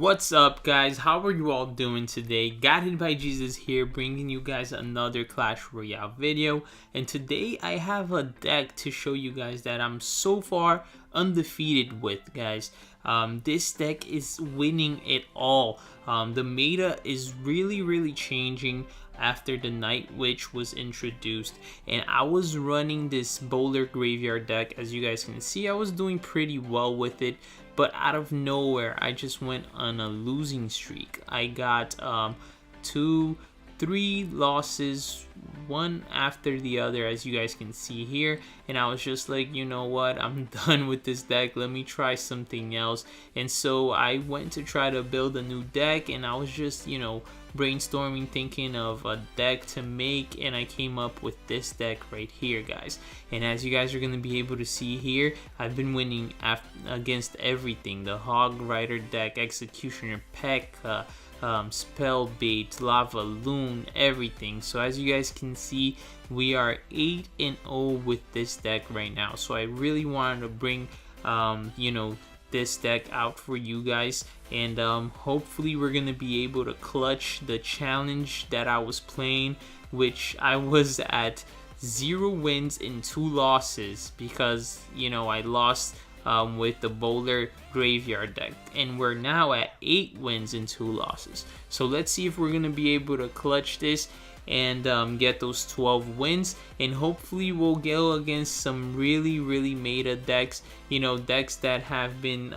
What's up, guys? How are you all doing today? Got Hit by Jesus here, bringing you guys another Clash Royale video. And today I have a deck to show you guys that I'm so far undefeated with, guys. This deck is winning it all. The meta is really changing after the Night Witch was introduced, and I was running this bowler graveyard deck. As you guys can see, I was doing pretty well with it, but out of nowhere I just went on a losing streak. I got 3 losses, one after the other, as you guys can see here, and I was just like, you know what, I'm done with this deck, let me try something else. And so I went to try to build a new deck, and I was just, brainstorming, thinking of a deck to make, and I came up with this deck right here, guys. And as you guys are going to be able to see here, I've been winning against everything: the Hog Rider deck, Executioner, P.E.K.K.A, Spell Bait, Lavaloon, everything. So as you guys can see, we are 8-0 with this deck right now. So I really wanted to bring this deck out for you guys, and hopefully we're gonna be able to clutch the challenge that I was playing, which I was at 0 wins and 2 losses because I lost with the bowler graveyard deck, and we're now at 8 wins and 2 losses. So let's see if we're gonna be able to clutch this and get those 12 wins, and hopefully we'll go against some really meta decks, decks that have been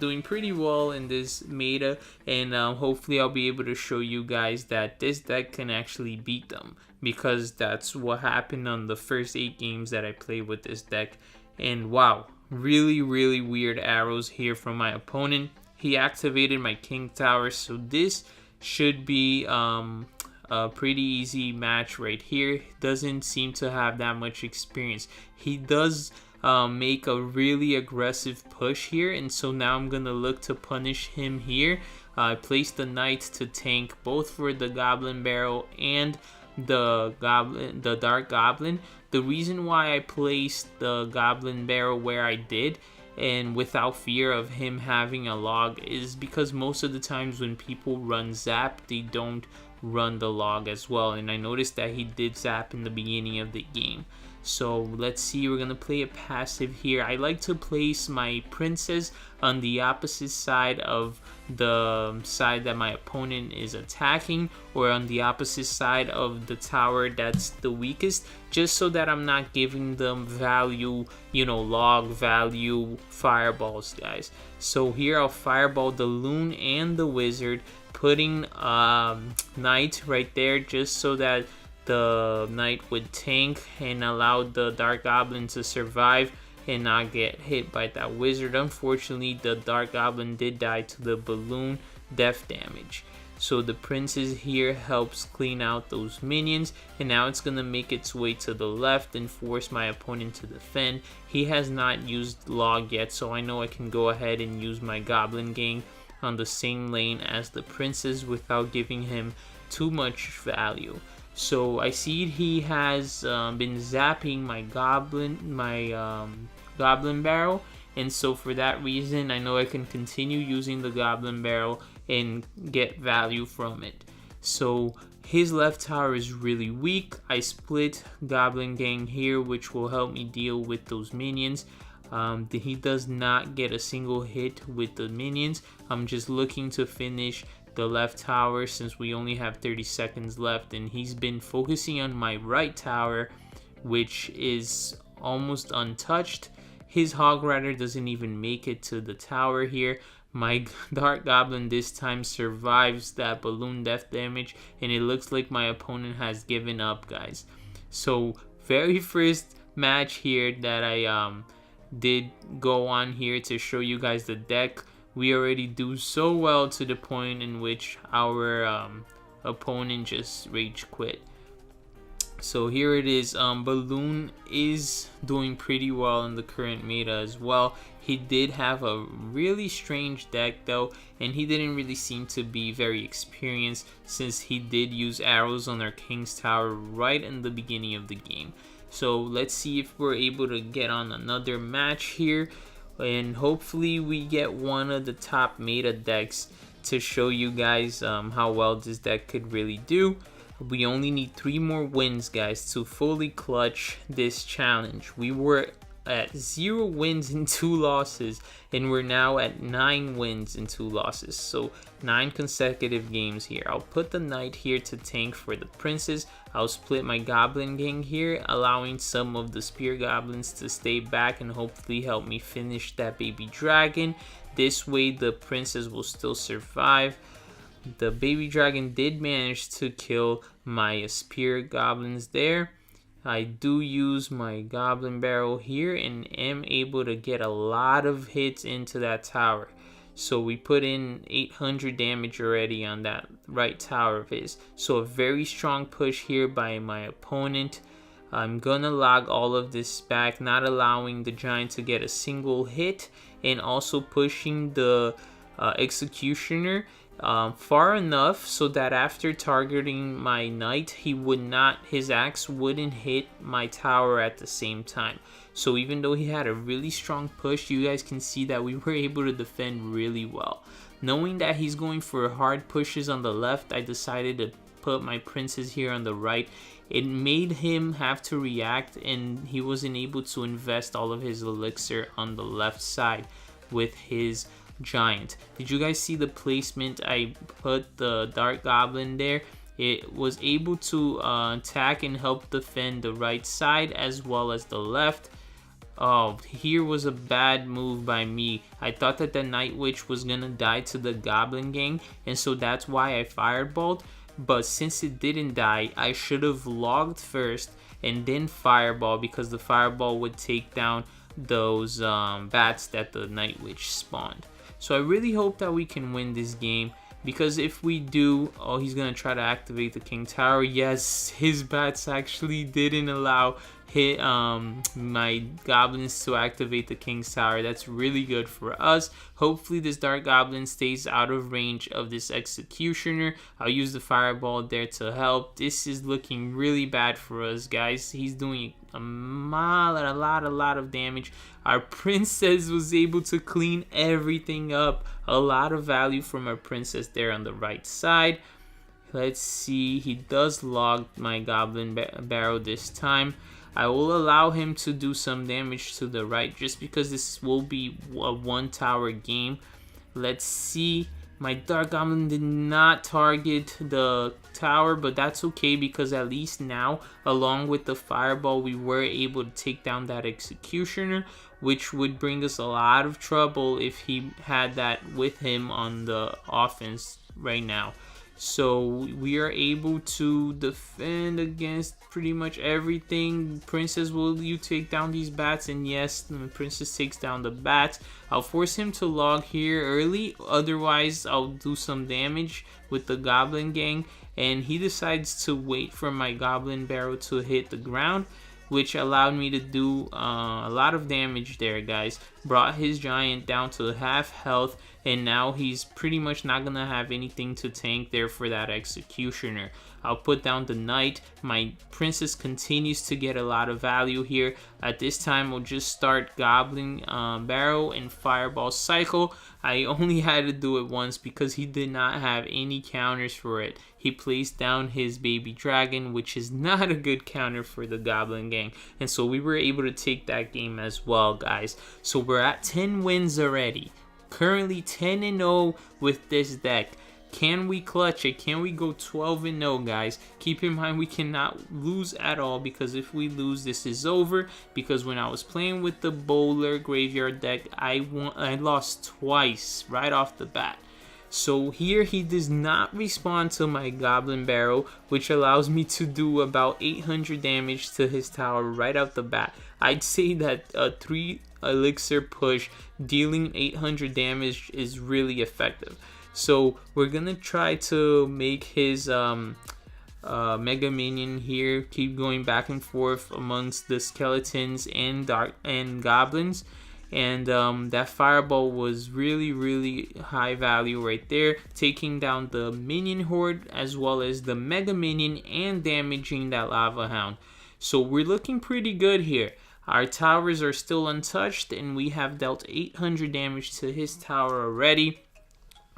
doing pretty well in this meta, and hopefully I'll be able to show you guys that this deck can actually beat them, because that's what happened on the first 8 games that I played with this deck. And wow, really weird arrows here from my opponent. He activated my King Tower, so this should be a pretty easy match right here. Doesn't seem to have that much experience. He does make a really aggressive push here, and so now I'm gonna look to punish him here. I placed the Knight to tank both for the Goblin Barrel and the Dark Goblin. The reason why I placed the Goblin Barrel where I did, and without fear of him having a log, is because most of the times when people run Zap, they don't run the log as well, and I noticed that he did Zap in the beginning of the game. So let's see, we're gonna play a passive here. I like to place my princess on the opposite side of the side that my opponent is attacking, or on the opposite side of the tower that's the weakest, just so that I'm not giving them value, log value fireballs, guys. So here I'll fireball the Loon and the Wizard, putting Knight right there just so that the Knight would tank and allow the Dark Goblin to survive and not get hit by that Wizard. Unfortunately, the Dark Goblin did die to the balloon death damage. So the Princess here helps clean out those minions, and now it's gonna make its way to the left and force my opponent to defend. He has not used log yet, so I know I can go ahead and use my Goblin Gang on the same lane as the Princess without giving him too much value. So I see he has been zapping my Goblin Barrel, and so for that reason I know I can continue using the Goblin Barrel and get value from it. So his left tower is really weak. I split Goblin Gang here, which will help me deal with those minions. He does not get a single hit with the minions. I'm just looking to finish the left tower since we only have 30 seconds left, and he's been focusing on my right tower, which is almost untouched. His Hog Rider doesn't even make it to the tower here. My Dark Goblin this time survives that balloon death damage, and it looks like my opponent has given up, guys. So very first match here that I did go on here to show you guys the deck, we already do so well to the point in which our opponent just rage quit. So here it is. Balloon is doing pretty well in the current meta as well. He did have a really strange deck though, and he didn't really seem to be very experienced since he did use arrows on our King's Tower right in the beginning of the game. So let's see if we're able to get on another match here, and hopefully we get one of the top meta decks to show you guys how well this deck could really do. We only need 3 more wins, guys, to fully clutch this challenge. We were at 0 wins and 2 losses, and we're now at 9 wins and 2 losses. So 9 consecutive games here. I'll put the knight here to tank for the princess. I'll split my goblin gang here, allowing some of the spear goblins to stay back and hopefully help me finish that baby dragon. This way the princess will still survive. The baby dragon did manage to kill my spear goblins there. I do use my goblin barrel here and am able to get a lot of hits into that tower. So we put in 800 damage already on that right tower of his. So a very strong push here by my opponent. I'm gonna log all of this back, not allowing the giant to get a single hit, and also pushing the executioner far enough so that after targeting my knight, his axe wouldn't hit my tower at the same time. So even though he had a really strong push, you guys can see that we were able to defend really well. Knowing that he's going for hard pushes on the left, I decided to put my princess here on the right. It made him have to react, and he wasn't able to invest all of his elixir on the left side with his giant. Did you guys see the placement? I put the dark goblin there. It was able to attack and help defend the right side as well as the left. Oh, here was a bad move by me. I thought that the night witch was gonna die to the goblin gang, and so that's why I fireballed. But since it didn't die, I should have logged first and then fireball, because the fireball would take down those bats that the night witch spawned. So I really hope that we can win this game, because if we do, oh, he's gonna try to activate the king tower. Yes, his bats actually didn't allow my goblins to activate the king's tower. That's really good for us. Hopefully this dark goblin stays out of range of this executioner. I'll use the fireball there to help. This is looking really bad for us, guys. He's doing a lot of damage. Our princess was able to clean everything up. A lot of value from our princess there on the right side. Let's see, he does log my goblin barrel this time. I will allow him to do some damage to the right, just because this will be a 1 tower game. Let's see. My dark goblin did not target the tower, but that's okay, because at least now, along with the fireball, we were able to take down that executioner, which would bring us a lot of trouble if he had that with him on the offense right now. So we are able to defend against pretty much everything. Princess, will you take down these bats? And yes, the princess takes down the bats. I'll force him to log here early, otherwise I'll do some damage with the goblin gang. And he decides to wait for my goblin barrel to hit the ground, which allowed me to do a lot of damage there, guys. Brought his giant down to half health, and now he's pretty much not gonna have anything to tank there for that executioner. I'll put down the knight. My princess continues to get a lot of value here. At this time, we'll just start goblin barrel and fireball cycle. I only had to do it once because he did not have any counters for it. He placed down his baby dragon, which is not a good counter for the goblin gang. And so we were able to take that game as well, guys. So we're at 10 wins already. Currently 10-0 with this deck. Can we clutch it? Can we go 12-0, guys? Keep in mind we cannot lose at all, because if we lose, this is over. Because when I was playing with the bowler graveyard deck, I lost twice right off the bat. So here he does not respond to my goblin barrel, which allows me to do about 800 damage to his tower right out the bat. I'd say that a 3 elixir push dealing 800 damage is really effective. So we're gonna try to make his mega minion here keep going back and forth amongst the skeletons and goblins. And that fireball was really high value right there, taking down the minion horde as well as the mega minion and damaging that lava hound. So we're looking pretty good here. Our towers are still untouched, and we have dealt 800 damage to his tower already.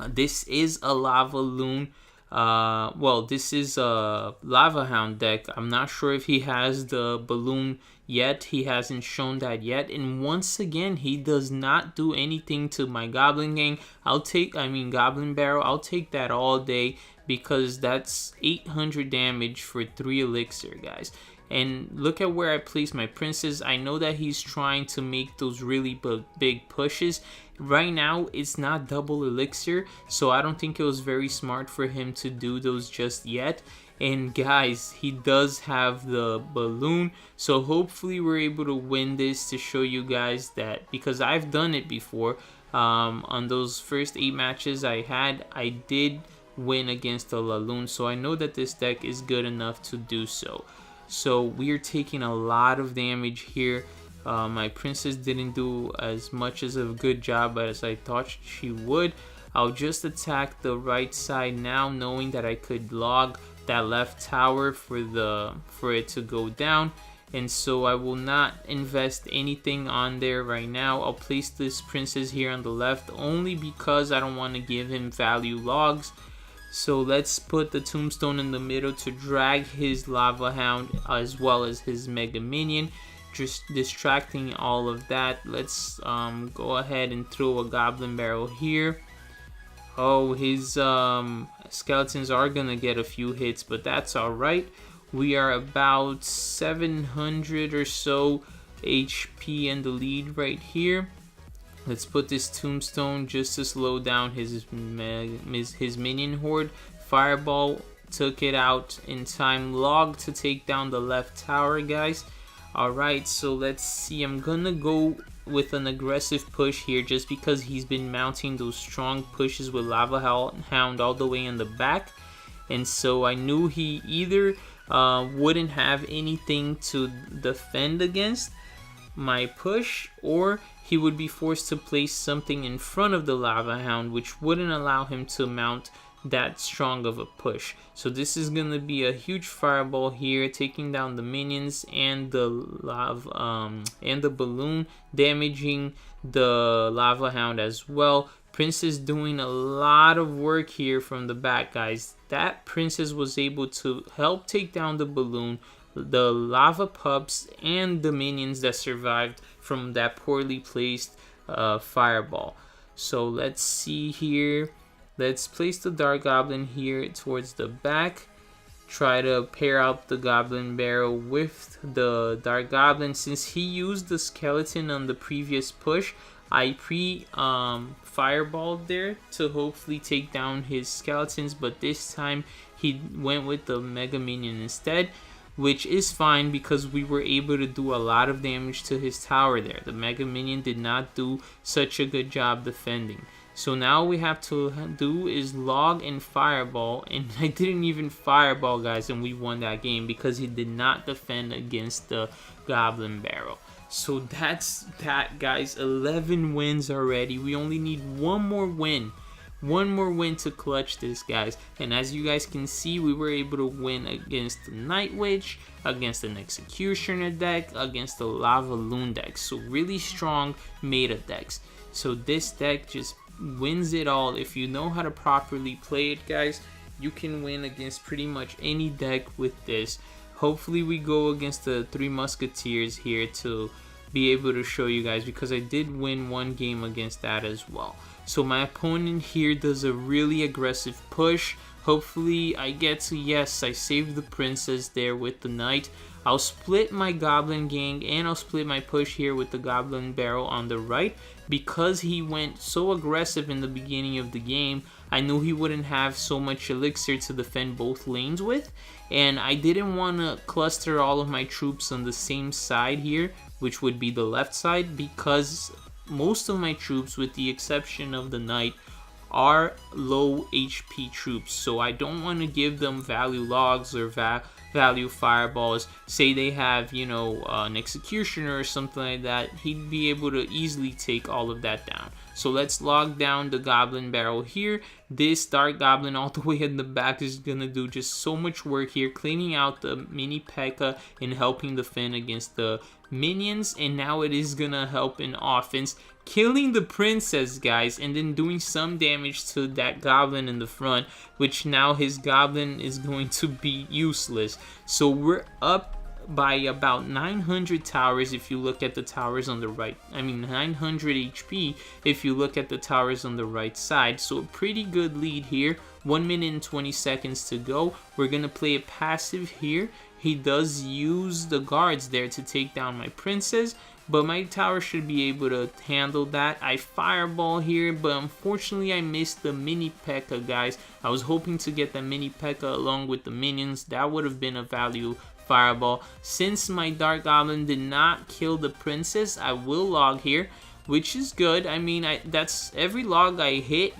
This is a lavaloon. Well, this is a lava hound deck. I'm not sure if he has the balloon yet. He hasn't shown that yet. And once again, he does not do anything to my goblin gang. Goblin barrel. I'll take that all day, because that's 800 damage for 3 elixir, guys. And look at where I place my princes. I know that he's trying to make those really big pushes. Right now, it's not double elixir, so I don't think it was very smart for him to do those just yet. And guys, he does have the balloon, so hopefully we're able to win this, to show you guys that, because I've done it before. On those first 8 matches I had, I did win against the Laloon, so I know that this deck is good enough to do so. So we're taking a lot of damage here. My princess didn't do as much as a good job as I thought she would. I'll just attack the right side now, knowing that I could log that left tower for it to go down. And so I will not invest anything on there right now. I'll place this princess here on the left only because I don't want to give him value logs. So let's put the tombstone in the middle to drag his lava hound as well as his mega minion, just distracting all of that. Let's go ahead and throw a goblin barrel here. Oh, his skeletons are gonna get a few hits, but that's all right. We are about 700 or so HP in the lead right here. Let's put this tombstone just to slow down his minion horde. Fireball took it out in time. Log to take down the left tower, guys. Alright, so let's see. I'm gonna go with an aggressive push here, just because he's been mounting those strong pushes with Lava Hound all the way in the back. And so I knew he either wouldn't have anything to defend against my push, or he would be forced to place something in front of the Lava Hound, which wouldn't allow him to mount that strong of a push. So this is gonna be a huge fireball here, taking down the minions and the balloon, damaging the Lava Hound as well. Princess doing a lot of work here from the back, guys. That princess was able to help take down the balloon, the lava pups, and the minions that survived from that poorly placed fireball. So let's see here. Let's place the Dark Goblin here towards the back. Try to pair up the Goblin Barrel with the Dark Goblin. Since he used the skeleton on the previous push, I fireballed there to hopefully take down his skeletons, but this time he went with the Mega Minion instead, which is fine because we were able to do a lot of damage to his tower there. The Mega Minion did not do such a good job defending. So now all we have to do is log and fireball, and I didn't even fireball, guys, and we won that game because he did not defend against the Goblin Barrel. So that's that, guys. 11 wins already. We only need one more win to clutch this, guys. And as you guys can see, we were able to win against the Night Witch, against an Executioner deck, against the Lavaloon deck. So really strong meta decks. So this deck just wins it all. If you know how to properly play it, guys, you can win against pretty much any deck with this. Hopefully we go against the 3 Musketeers here to be able to show you guys, because I did win one game against that as well. So my opponent here does a really aggressive push. Hopefully I get to, yes, I saved the princess there with the knight. I'll split my goblin gang and I'll split my push here with the goblin barrel on the right. Because he went so aggressive in the beginning of the game, I knew he wouldn't have so much elixir to defend both lanes with, and I didn't want to cluster all of my troops on the same side here, which would be the left side, because most of my troops, with the exception of the knight, are low HP troops. So I don't want to give them value logs or value fireballs. Say they have, you know, an Executioner or something like that, he'd be able to easily take all of that down. So let's log down the Goblin Barrel here. This Dark Goblin all the way in the back is gonna do just so much work here, cleaning out the mini P.E.K.K.A. and helping defend against the minions, and now it is gonna help in offense, killing the princess, guys, and then doing some damage to that goblin in the front, which now his goblin is going to be useless. So we're up by about 900 towers if you look at the towers on the right. I mean 900 HP if you look at the towers on the right side. So a pretty good lead here. 1 minute and 20 seconds to go. We're gonna play a passive here. He does use the guards there to take down my princess, but my tower should be able to handle that. I fireball here, but unfortunately I missed the mini P.E.K.K.A, guys. I was hoping to get the mini P.E.K.K.A along with the minions. That would have been a value fireball. Since my Dark Goblin did not kill the princess, I will log here, which is good. I mean, that's every log I hit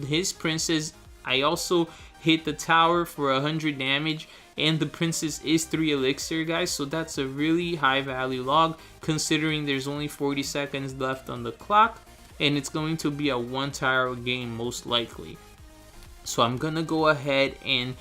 his princess. I also hit the tower for 100 damage, and the princess is 3 elixir, guys, so that's a really high value log considering there's only 40 seconds left on the clock, and it's going to be a 1 tower game most likely. So I'm gonna go ahead and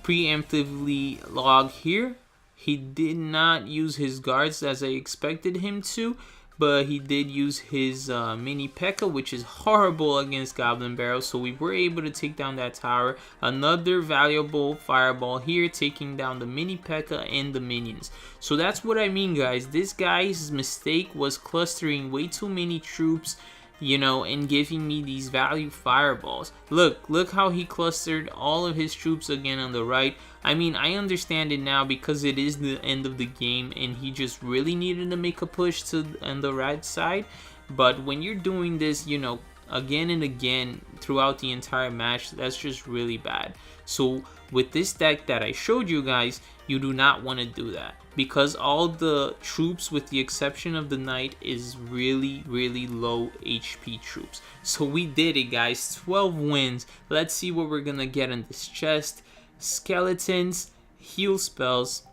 preemptively log here. He did not use his guards as I expected him to, but he did use his mini P.E.K.K.A, which is horrible against Goblin Barrel, so we were able to take down that tower. Another valuable fireball here, taking down the mini P.E.K.K.A and the minions. So that's what I mean, guys. This guy's mistake was clustering way too many troops, you know, and giving me these value fireballs. Look how he clustered all of his troops again on the right. I mean, I understand it now because it is the end of the game and he just really needed to make a push to on the right side. But when you're doing this, you know, again and again throughout the entire match, that's just really bad. So with this deck that I showed you guys, you do not want to do that, because all the troops with the exception of the knight is really low HP troops. So we did it, guys. 12 wins. Let's see what we're gonna get in this chest. Skeletons, heal spells,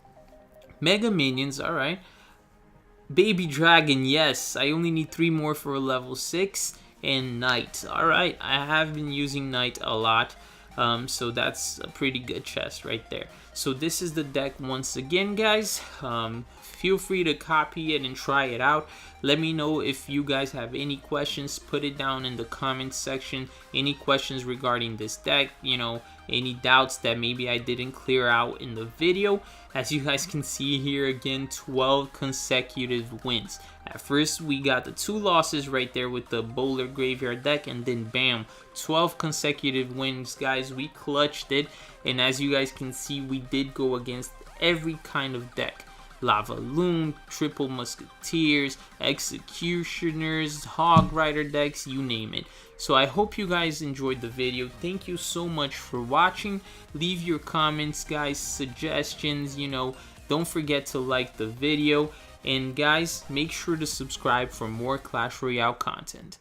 mega minions, alright, baby dragon, yes, I only need 3 more for a level 6, and knight. Alright, I have been using knight a lot, so that's a pretty good chest right there. So this is the deck once again, guys. Feel free to copy it and try it out. Let me know if you guys have any questions. Put it down in the comments section. Any questions regarding this deck, you know, any doubts that maybe I didn't clear out in the video. As you guys can see here again, 12 consecutive wins. At first we got the 2 losses right there with the Bowler Graveyard deck, and then bam, 12 consecutive wins, guys. We clutched it, and as you guys can see, we did go against every kind of deck. Lavaloon, Triple Musketeers, Executioners, Hog Rider decks, you name it. So I hope you guys enjoyed the video. Thank you so much for watching. Leave your comments, guys, suggestions, you know. Don't forget to like the video. And guys, make sure to subscribe for more Clash Royale content.